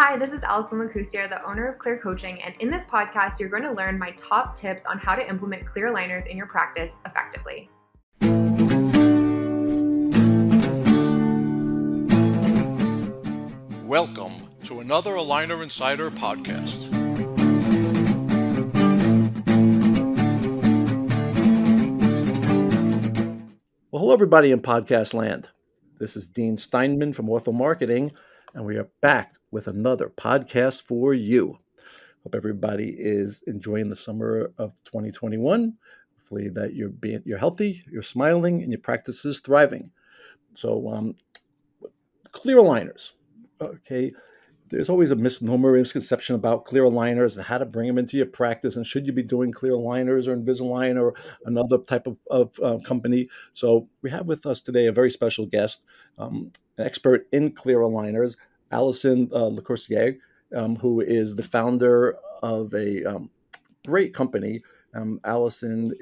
Hi, this is Allison Lacoursiere, the owner of Clear Coaching, and in this podcast, you're going to learn my top tips on how to implement clear aligners in your practice effectively. Welcome to another Aligner Insider podcast. Well, hello, everybody in podcast land. This is Dean Steinman from Ortho Marketing, and we are back with another podcast for you. Hope everybody is enjoying the summer of 2021. Hopefully that you're healthy, you're smiling, and your practice is thriving. So, clear aligners. Okay, there's always a misconception about clear aligners and how to bring them into your practice, and should you be doing clear aligners or Invisalign or another type of company. So we have with us today a very special guest, an expert in clear aligners, Allison Lacoursiere, who is the founder of a great company. Allison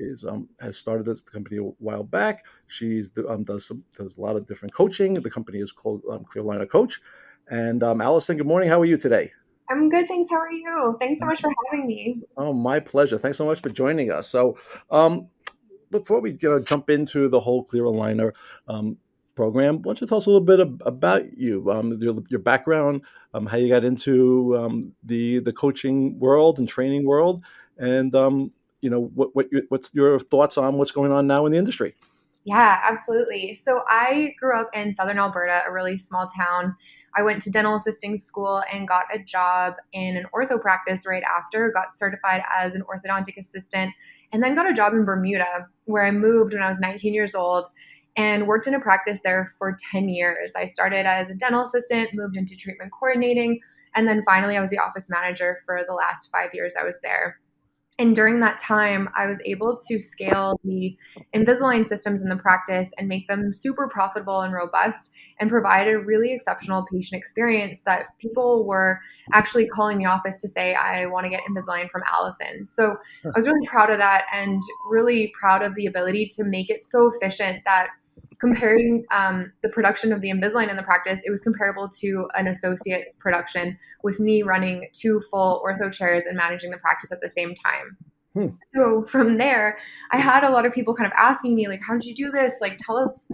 has started this company a while back. She's does a lot of different coaching. The company is called Clear Aligner Coach. And Allison, good morning. How are you today? I'm good, thanks. How are you? Thanks so much for having me. Oh, my pleasure. Thanks so much for joining us. So, before we jump into the whole clear aligner program, why don't you tell us a little bit about you, your background, how you got into the coaching world and training world, and what's your thoughts on what's going on now in the industry? Yeah, absolutely. So I grew up in Southern Alberta, a really small town. I went to dental assisting school and got a job in an ortho practice right after, got certified as an orthodontic assistant, and then got a job in Bermuda where I moved when I was 19 years old and worked in a practice there for 10 years. I started as a dental assistant, moved into treatment coordinating, and then finally I was the office manager for the last 5 years I was there. And during that time, I was able to scale the Invisalign systems in the practice and make them super profitable and robust and provide a really exceptional patient experience that people were actually calling the office to say, I want to get Invisalign from Allison. So I was really proud of that and really proud of the ability to make it so efficient that comparing the production of the Invisalign in the practice, it was comparable to an associate's production with me running 2 full ortho chairs and managing the practice at the same time. So from there, I had a lot of people kind of asking me, like, how did you do this? Like, tell us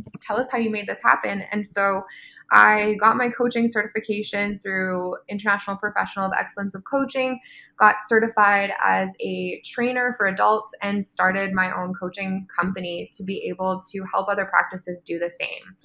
how you made this happen. And so I got my coaching certification through International Professional of Excellence of Coaching, got certified as a trainer for adults, and started my own coaching company to be able to help other practices do the same.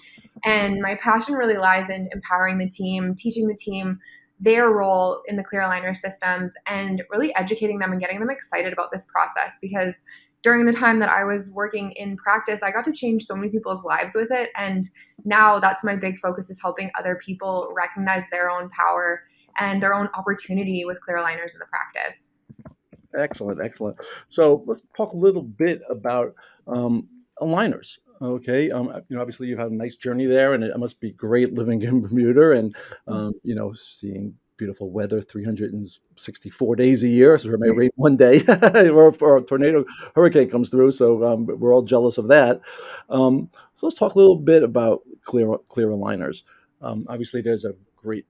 And my passion really lies in empowering the team, teaching the team their role in the clear aligner systems, and really educating them and getting them excited about this process, because during the time that I was working in practice, I got to change so many people's lives with it. And now that's my big focus, is helping other people recognize their own power and their own opportunity with clear aligners in the practice. Excellent. So let's talk a little bit about aligners. Okay, obviously you've had a nice journey there, and it must be great living in Bermuda and seeing beautiful weather 364 days a year. So it may rain one day, or a tornado, hurricane comes through. So we're all jealous of that. So let's talk a little bit about clear aligners. Obviously, there's a great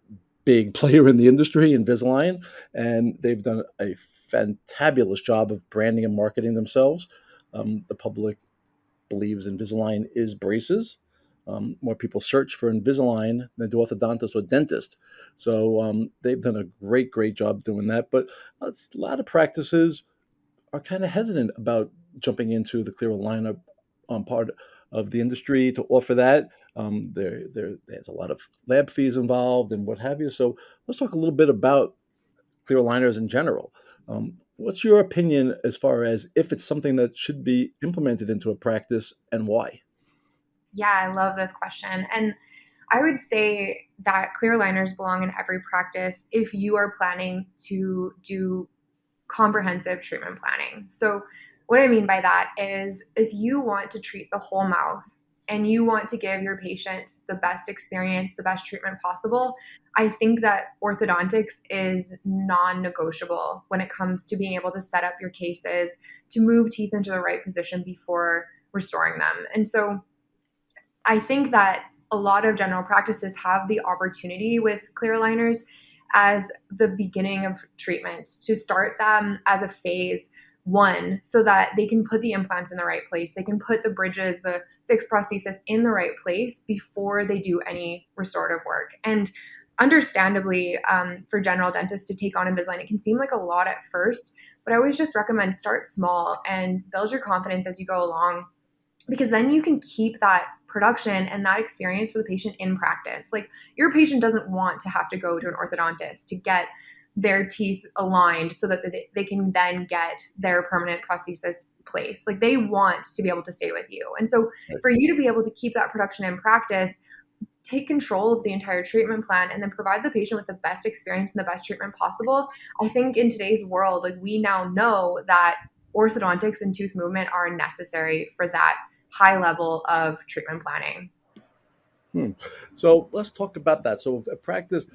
big player in the industry, Invisalign, and they've done a fantabulous job of branding and marketing themselves. The public believes Invisalign is braces. More people search for Invisalign than do orthodontist or dentist. So they've done a great job doing that. But a lot of practices are kind of hesitant about jumping into the clear aligner part of the industry to offer that. There's a lot of lab fees involved and what have you. So let's talk a little bit about clear aligners in general. What's your opinion as far as if it's something that should be implemented into a practice, and why? Yeah, I love this question. And I would say that clear aligners belong in every practice if you are planning to do comprehensive treatment planning. So what I mean by that is, if you want to treat the whole mouth and you want to give your patients the best experience, the best treatment possible, I think that orthodontics is non-negotiable when it comes to being able to set up your cases, to move teeth into the right position before restoring them. And so I think that a lot of general practices have the opportunity with clear aligners. as the beginning of treatment, to start them as a phase one, so that they can put the implants in the right place. They can put the bridges, the fixed prosthesis in the right place before they do any restorative work. And understandably, for general dentists to take on Invisalign, it can seem like a lot at first, but I always just recommend start small and build your confidence as you go along, because then you can keep that production and that experience for the patient in practice. Like, your patient doesn't want to have to go to an orthodontist to get their teeth aligned so that they can then get their permanent prosthesis placed. Like, they want to be able to stay with you. And so for you to be able to keep that production in practice, take control of the entire treatment plan, and then provide the patient with the best experience and the best treatment possible. I think in today's world, like, we now know that orthodontics and tooth movement are necessary for that high level of treatment planning. So let's talk about that. So a practice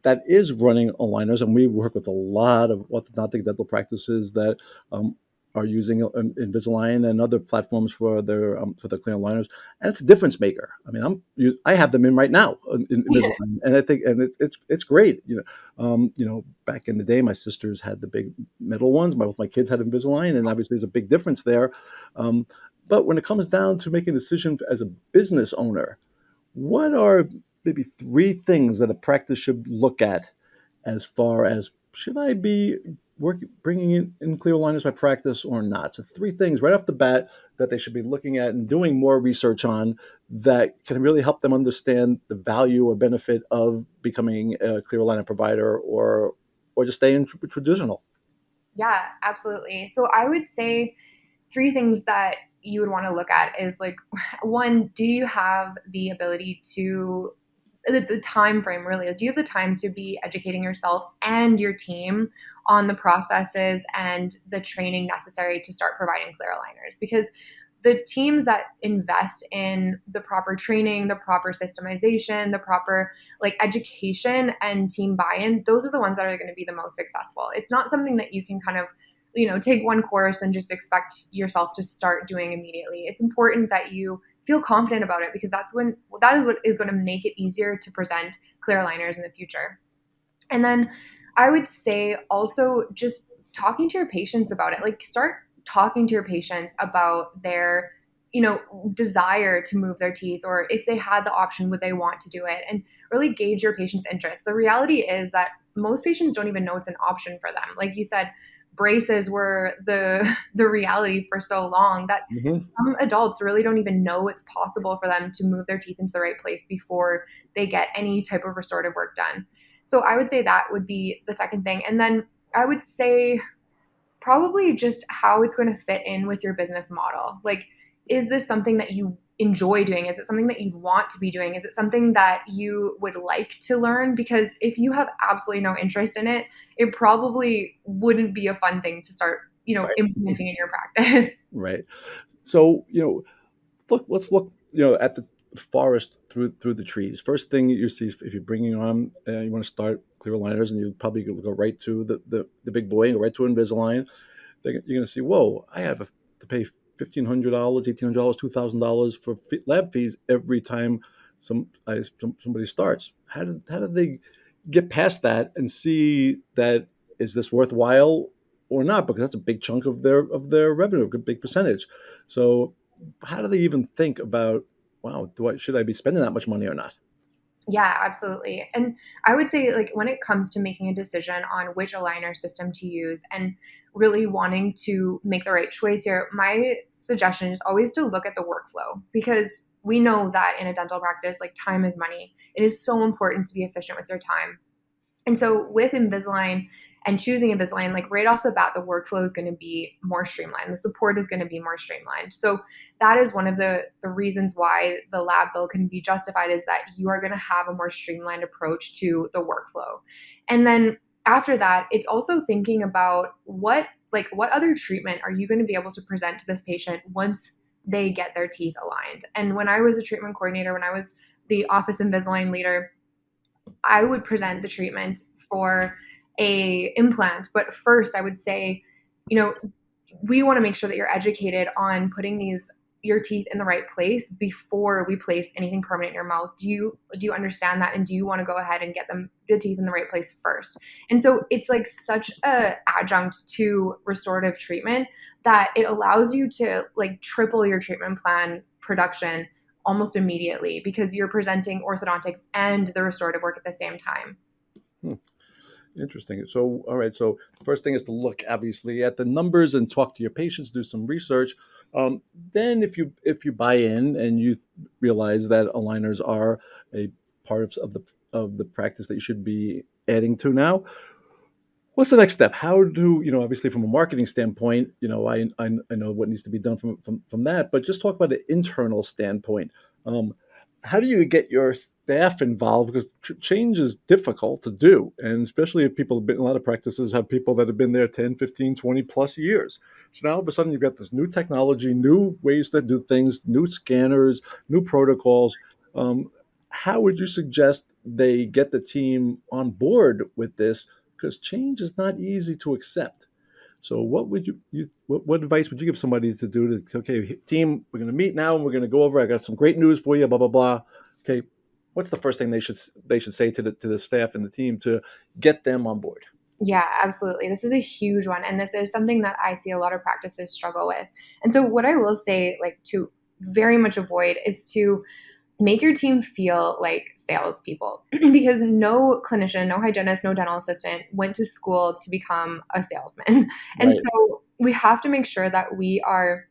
that is running aligners, and we work with a lot of orthodontic dental practices that are using Invisalign and other platforms for their clear aligners, and it's a difference maker. I mean, I have them in right now in Invisalign, and I think it's great. Back in the day, my sisters had the big metal ones. Both my kids had Invisalign, and obviously there's a big difference there. But when it comes down to making a decision as a business owner, what are maybe 3 things that a practice should look at as far as, should I be bringing in clear aligners to my practice or not? So 3 things right off the bat that they should be looking at and doing more research on that can really help them understand the value or benefit of becoming a clear aligner provider, or just staying traditional. Yeah, absolutely. So I would say 3 things that you would want to look at is, like, one, do you have the ability to the time frame, really? Do you have the time to be educating yourself and your team on the processes and the training necessary to start providing clear aligners? Because the teams that invest in the proper training, the proper systemization, the proper education and team buy-in, those are the ones that are going to be the most successful. It's not something that you can kind of take one course and just expect yourself to start doing immediately. It's important that you feel confident about it, because that is what is going to make it easier to present clear aligners in the future. And then I would say also just talking to your patients about it. Like, start talking to your patients about their desire to move their teeth, or if they had the option, would they want to do it, and really gauge your patient's interest. The reality is that most patients don't even know it's an option for them. Like you said, braces were the reality for so long that some adults really don't even know it's possible for them to move their teeth into the right place before they get any type of restorative work done. So I would say that would be the second thing. And then I would say probably just how it's going to fit in with your business model. Like, is this something that you enjoy doing? Is it something that you want to be doing? Is it something that you would like to learn? Because if you have absolutely no interest in it, it probably wouldn't be a fun thing to start, Right. implementing in your practice. Right. So, let's look, at the forest through the trees. First thing you see, if you're bringing on, you want to start clear aligners, and you probably go right to the big boy and go right to Invisalign. You're going to see, whoa, I have to pay $1,500, $1,800, $2,000 for lab fees every time somebody starts. How did they get past that and see that, is this worthwhile or not? Because that's a big chunk of their revenue, a big percentage. So how do they even think about, wow, should I be spending that much money or not? Yeah, absolutely. And I would say, like, when it comes to making a decision on which aligner system to use and really wanting to make the right choice here, my suggestion is always to look at the workflow, because we know that in a dental practice, like, time is money. It is so important to be efficient with your time. And so with Invisalign and choosing Invisalign, like, right off the bat, the workflow is going to be more streamlined. The support is going to be more streamlined. So that is one of the reasons why the lab bill can be justified, is that you are going to have a more streamlined approach to the workflow. And then after that, it's also thinking about what other treatment are you going to be able to present to this patient once they get their teeth aligned. And when I was a treatment coordinator, when I was the office Invisalign leader, I would present the treatment for a implant. But first I would say, we want to make sure that you're educated on putting these, your teeth in the right place before we place anything permanent in your mouth? Do you understand that? And do you want to go ahead and get the teeth in the right place first? And so it's like such a adjunct to restorative treatment that it allows you to like triple your treatment plan production almost immediately because you're presenting orthodontics and the restorative work at the same time. Interesting. So, all right. So, first thing is to look obviously at the numbers and talk to your patients, do some research. Then, if you buy in and you realize that aligners are a part of the practice that you should be adding to now, what's the next step? How do obviously from a marketing standpoint, I know what needs to be done from that, but just talk about the internal standpoint. Um, how do you get your staff involved? Because change is difficult to do, and especially if people have been, a lot of practices have people that have been there 10, 15, 20 plus years. So now all of a sudden you've got this new technology, new ways to do things, new scanners, new protocols. How would you suggest they get the team on board with this? Because change is not easy to accept. So what would what advice would you give somebody to do to, okay, team, we're going to meet now and we're going to go over, I got some great news for you, blah, blah, blah. Okay. What's the first thing they should say to the staff and the team to get them on board? Yeah, absolutely. This is a huge one. And this is something that I see a lot of practices struggle with. And so, what I will say, like, to very much avoid is to make your team feel like salespeople because no clinician, no hygienist, no dental assistant went to school to become a salesman. And Right. so, we have to make sure that we are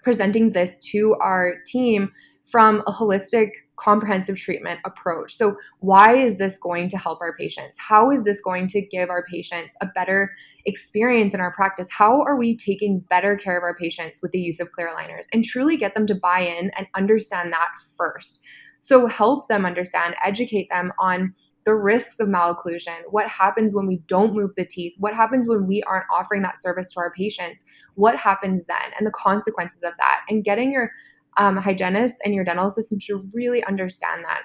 presenting this to our team from a holistic, comprehensive treatment approach. So, why is this going to help our patients? How is this going to give our patients a better experience in our practice? How are we taking better care of our patients with the use of clear aligners and truly get them to buy in and understand that first? So, help them understand, educate them on the risks of malocclusion, what happens when we don't move the teeth, what happens when we aren't offering that service to our patients, what happens then, and the consequences of that, and getting your hygienists and your dental assistants to really understand that.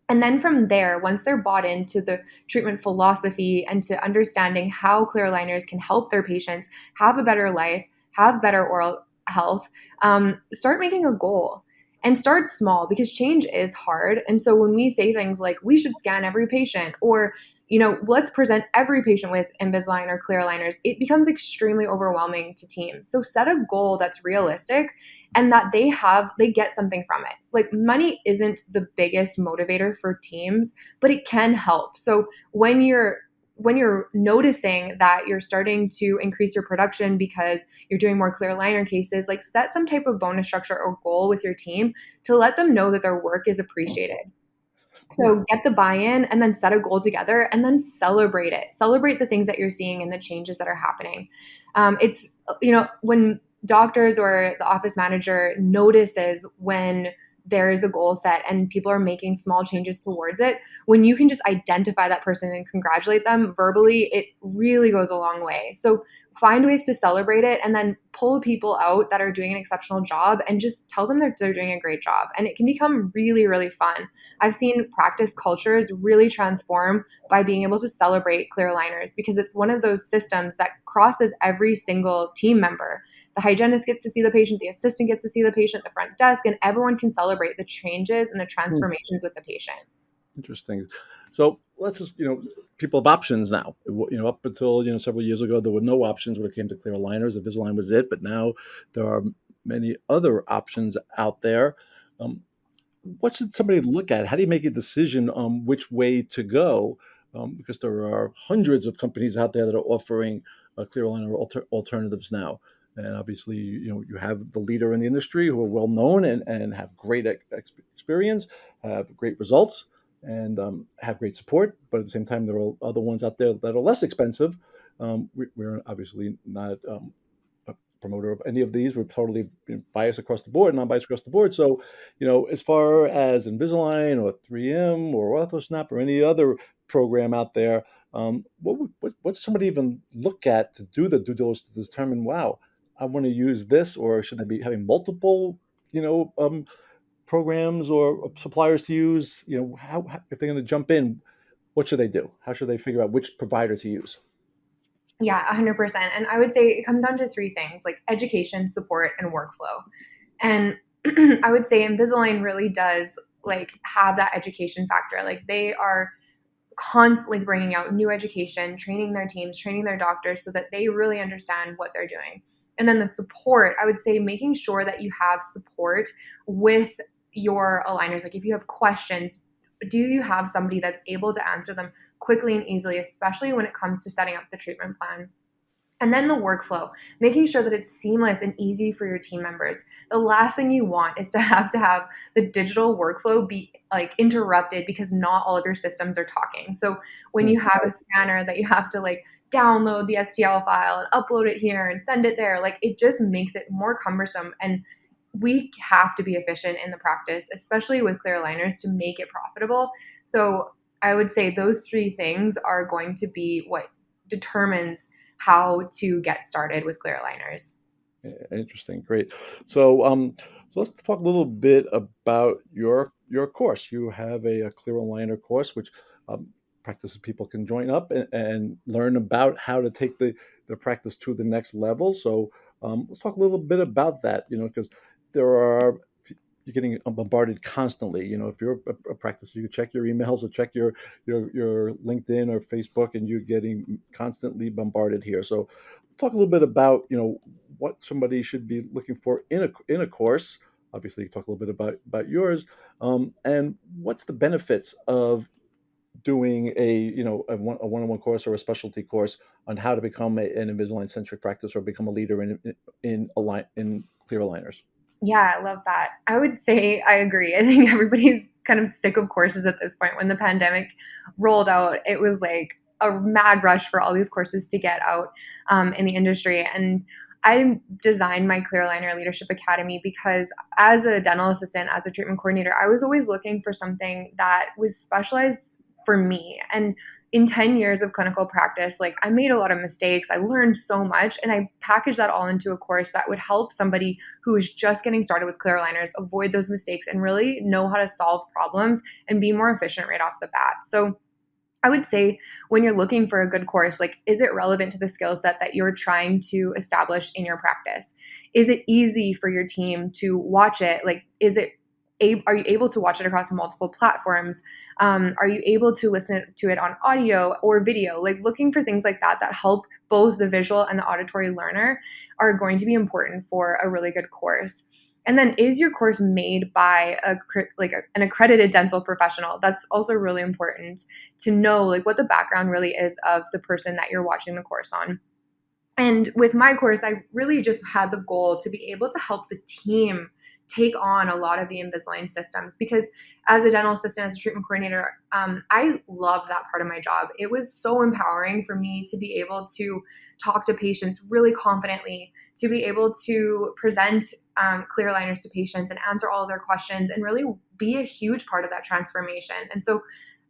And then from there, once they're bought into the treatment philosophy and to understanding how clear aligners can help their patients have a better life, have better oral health, start making a goal and start small because change is hard. And so when we say things like we should scan every patient or let's present every patient with Invisalign or clear aligners, it becomes extremely overwhelming to teams. So set a goal that's realistic and that they get something from it. Like money isn't the biggest motivator for teams, but it can help. So when you're noticing that you're starting to increase your production because you're doing more clear aligner cases, like set some type of bonus structure or goal with your team to let them know that their work is appreciated. Yeah. So get the buy-in and then set a goal together and then celebrate it. Celebrate the things that you're seeing and the changes that are happening. It's, when doctors or the office manager notices when there is a goal set and people are making small changes towards it, when you can just identify that person and congratulate them verbally, it really goes a long way. So find ways to celebrate it and then pull people out that are doing an exceptional job and just tell them that they're doing a great job. And it can become really, really fun. I've seen practice cultures really transform by being able to celebrate clear aligners because it's one of those systems that crosses every single team member. The hygienist gets to see the patient, the assistant gets to see the patient, the front desk, and everyone can celebrate the changes and the Hmm. transformations with the patient. Interesting. So let's just, people have options now. Up until, several years ago, there were no options when it came to clear aligners. Invisalign was it, but now there are many other options out there. Um, what should somebody look at? How do you make a decision on which way to go? Because there are hundreds of companies out there that are offering clear aligner alternatives now. And obviously, you have the leader in the industry who are well known and have great experience, have great results, and have great support. But at the same time, there are other ones out there that are less expensive. We're obviously not a promoter of any of these. We're totally biased across the board, non-biased across the board. So, as far as Invisalign or 3M or OrthoSnap or any other program out there, what should somebody even look at to do the due diligence to determine, wow, I want to use this, or should I be having multiple, programs or suppliers to use? How if they're going to jump in, what should they do? How should they figure out which provider to use? Yeah, 100%. And I would say it comes down to three things like education, support, and workflow. And I would say Invisalign really does like have that education factor. Like they are constantly bringing out new education, training their teams, training their doctors so that they really understand what they're doing. And then the support, I would say making sure that you have support with your aligners. Like if you have questions, do you have somebody that's able to answer them quickly and easily, especially when it comes to setting up the treatment plan? And then the workflow, making sure that it's seamless and easy for your team members. The last thing you want is to have the digital workflow be like interrupted because not all of your systems are talking. So when you have a scanner that you have to like download the STL file and upload it here and send it there, like it just makes it more cumbersome. And we have to be efficient in the practice, especially with clear aligners, to make it profitable. So I would say those three things are going to be what determines how to get started with clear aligners. Interesting, great. So let's talk a little bit about your course. You have a clear aligner course, which um, practices people can join up and learn about how to take the practice to the next level. So let's talk a little bit about that. Because there are you're getting bombarded constantly. If you're a practice, you check your emails or check your LinkedIn or Facebook, and you're getting constantly bombarded here. So talk a little bit about what somebody should be looking for in a course. Obviously, talk a little bit about yours, and what's the benefits of doing a one-on-one course or a specialty course on how to become an Invisalign centric practice or become a leader in clear aligners. Yeah, I love that. I would say I agree. I think everybody's kind of sick of courses at this point. When the pandemic rolled out, it was like a mad rush for all these courses to get out in the industry. And I designed my Clear Aligner Leadership Academy because as a dental assistant, as a treatment coordinator, I was always looking for something that was specialized for me. And in 10 years of clinical practice, like I made a lot of mistakes. I learned so much, and I packaged that all into a course that would help somebody who is just getting started with clear aligners avoid those mistakes and really know how to solve problems and be more efficient right off the bat. So I would say when you're looking for a good course, like, is it relevant to the skill set that you're trying to establish in your practice? Is it easy for your team to watch it? Like, are you able to watch it across multiple platforms? Are you able to listen to it on audio or video? Like looking for things like that that help both the visual and the auditory learner are going to be important for a really good course. And then is your course made by an accredited dental professional? That's also really important to know like what the background really is of the person that you're watching the course on. And with my course, I really just had the goal to be able to help the team take on a lot of the Invisalign systems because as a dental assistant, as a treatment coordinator, I love that part of my job. It was so empowering for me to be able to talk to patients really confidently, to be able to present clear aligners to patients and answer all of their questions and really be a huge part of that transformation. And so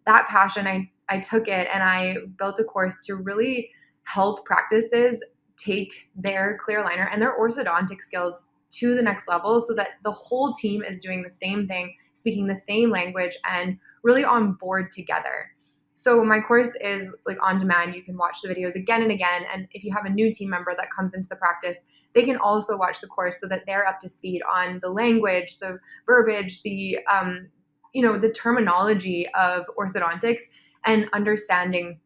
that passion, I took it and I built a course to really help practices take their clear aligner and their orthodontic skills to the next level so that the whole team is doing the same thing, speaking the same language, and really on board together. So my course is like on demand. You can watch the videos again and again. And if you have a new team member that comes into the practice, they can also watch the course so that they're up to speed on the language, the verbiage, the terminology of orthodontics and understanding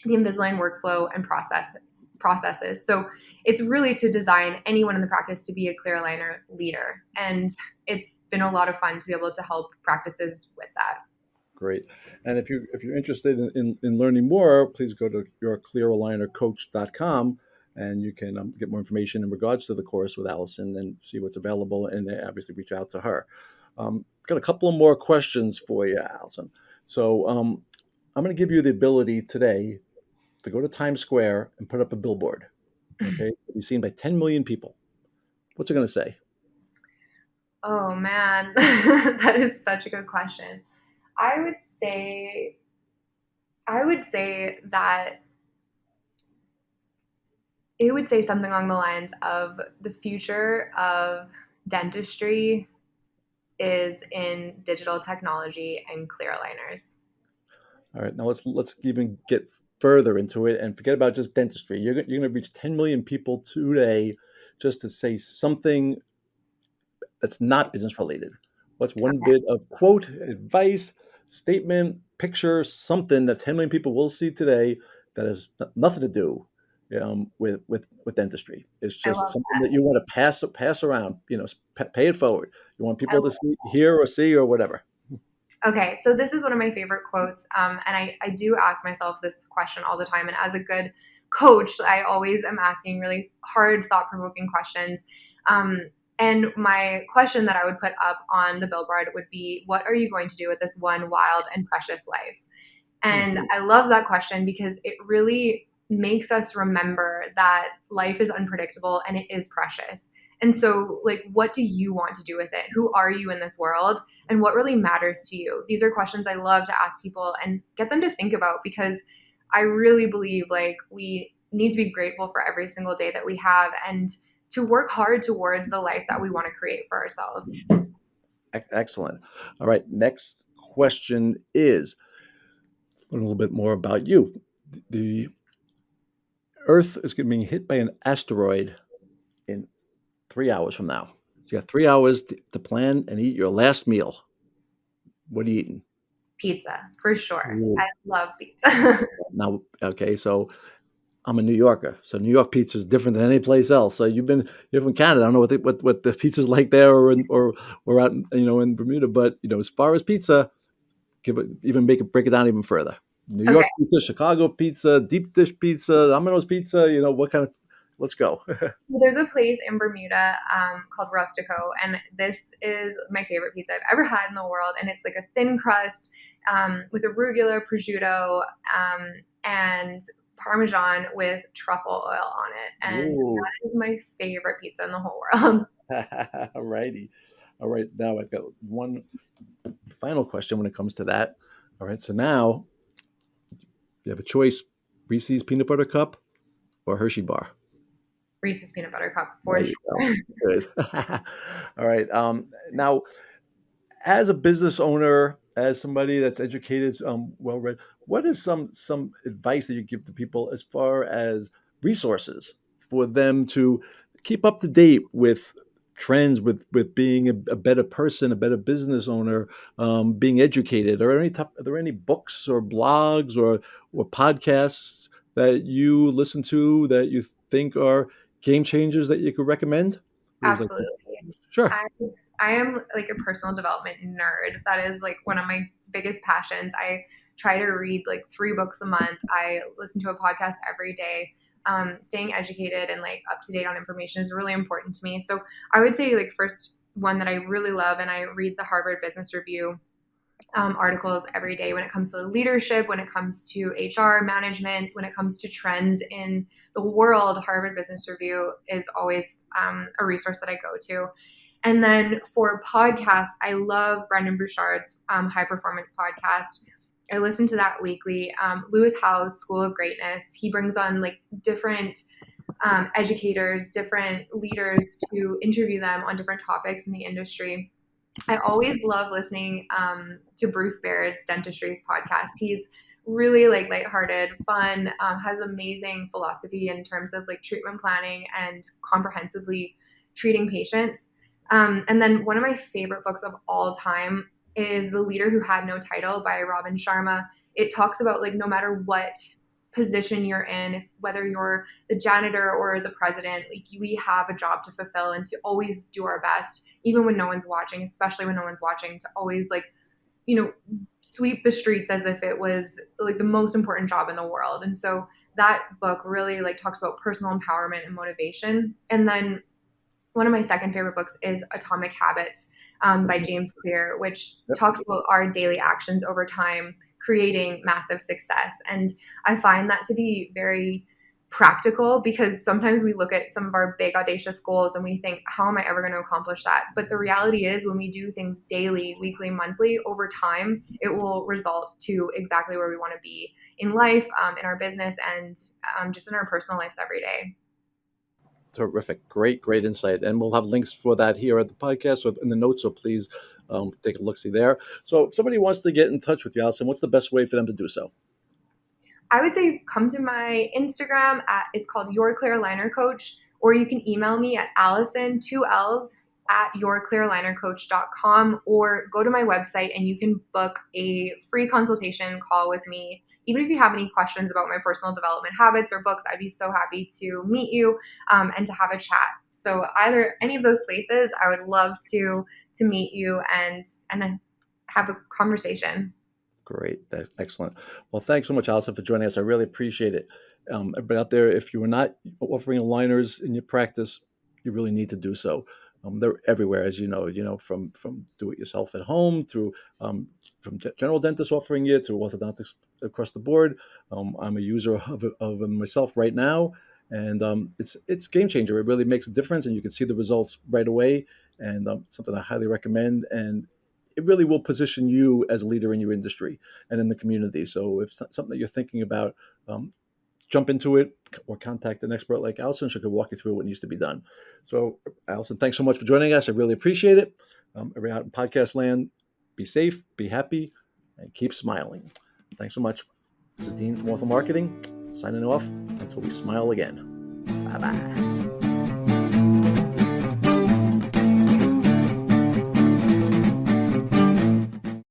the Invisalign workflow and processes. So it's really to design anyone in the practice to be a clear aligner leader. And it's been a lot of fun to be able to help practices with that. Great. And if you're interested in learning more, please go to yourclearalignercoach.com and you can get more information in regards to the course with Allison and see what's available and obviously reach out to her. Got a couple of more questions for you, Allison. So I'm going to give you the ability today to go to Times Square and put up a billboard. Okay, it'll be seen by 10 million people. What's it going to say? Oh man, that is such a good question. I would say that it would say something along the lines of the future of dentistry is in digital technology and clear aligners. All right, now let's even get further into it and forget about just dentistry. You're going to reach 10 million people today just to say something that's not business related? What's one bit of quote, advice, statement, picture, something that 10 million people will see today that has nothing to do with dentistry? It's I just love something that you want to pass around. Pay it forward. You want I people to hear or see or whatever. Okay, so this is one of my favorite quotes. And I do ask myself this question all the time. And as a good coach, I always am asking really hard, thought provoking questions. And my question that I would put up on the billboard would be, what are you going to do with this one wild and precious life? And I love that question because it really makes us remember that life is unpredictable and it is precious. And so, like, what do you want to do with it? Who are you in this world? And what really matters to you? These are questions I love to ask people and get them to think about, because I really believe like we need to be grateful for every single day that we have and to work hard towards the life that we want to create for ourselves. Excellent. All right. Next question is a little bit more about you. The Earth is being hit by an asteroid in 3 hours from now. So you got 3 hours to plan and eat your last meal. What are you eating? Pizza, for sure. Ooh. I love pizza. Now, okay, so I'm a New Yorker, so New York pizza is different than any place else. So you're from Canada. I don't know what the pizza's like there, or out in Bermuda. But as far as pizza, break it down even further. New Okay. York pizza, Chicago pizza, deep dish pizza, Domino's pizza. What kind of? Let's go. There's a place in Bermuda called Rustico, and this is my favorite pizza I've ever had in the world. And it's like a thin crust with arugula, prosciutto, and Parmesan with truffle oil on it. And Ooh. that is my favorite pizza in the whole world. All righty. All right. Now I've got one final question when it comes to that. All right. So now you have a choice: Reese's peanut butter cup or Hershey bar. Reese's peanut butter cup, There for you sure. go. Good. All right. Now, as a business owner, as somebody that's educated, well read, what is some advice that you give to people as far as resources for them to keep up to date with trends, with being a better person, a better business owner, being educated? Are there any books or blogs or podcasts that you listen to that you think are game changers that you could recommend? There's like, Absolutely. sure. I I am like a personal development nerd. That is like one of my biggest passions. I try to read like 3 books a month. I listen to a podcast every day. Staying educated and like up to date on information is really important to me. So I would say like first one that I really love, and I read the Harvard Business Review articles every day when it comes to leadership, when it comes to HR management, when it comes to trends in the world. Harvard Business Review is always a resource that I go to. And then for podcasts, I love Brendan Bouchard's High Performance podcast. I listen to that weekly. Lewis Howes' School of Greatness. He brings on like different educators, different leaders to interview them on different topics in the industry. I always love listening to Bruce Baird's Dentistry's podcast. He's really like lighthearted, fun, has amazing philosophy in terms of like treatment planning and comprehensively treating patients. And then one of my favorite books of all time is The Leader Who Had No Title by Robin Sharma. It talks about like no matter what position you're in, if whether you're the janitor or the president, like we have a job to fulfill and to always do our best, even when no one's watching, especially when no one's watching, to always like, sweep the streets as if it was like the most important job in the world. And so that book really like talks about personal empowerment and motivation. And then one of my second favorite books is Atomic Habits by James Clear, which talks about our daily actions over time creating massive success. And I find that to be very practical, because sometimes we look at some of our big audacious goals and we think, how am I ever going to accomplish that? But the reality is when we do things daily, weekly, monthly, over time, it will result to exactly where we want to be in life, in our business, and just in our personal lives every day. Terrific. Great insight. And we'll have links for that here at the podcast or in the notes. So please take a look-see there. So if somebody wants to get in touch with you, Allison, what's the best way for them to do so? I would say come to my Instagram it's called Your Clear Aligner Coach, or you can email me at Allison, 2 L's, at yourclearalinercoach.com, or go to my website and you can book a free consultation call with me. Even if you have any questions about my personal development habits or books, I'd be so happy to meet you and to have a chat. So either any of those places, I would love to meet you and have a conversation. Great. That's excellent. Well, thanks so much, Allison, for joining us. I really appreciate it. Everybody out there, if you are not offering aligners in your practice, you really need to do so. They're everywhere, as you know, from do-it-yourself at home through from general dentists offering it to orthodontics across the board. I'm a user of them myself right now, and it's game changer. It really makes a difference, and you can see the results right away. And something I highly recommend. And it really will position you as a leader in your industry and in the community. So if it's something that you're thinking about, jump into it or contact an expert like Allison. She could walk you through what needs to be done. So Allison, thanks so much for joining us. I really appreciate it. Everybody out in podcast land, be safe, be happy, and keep smiling. Thanks so much. This is Dean from Ortho Marketing, signing off until we smile again. Bye-bye.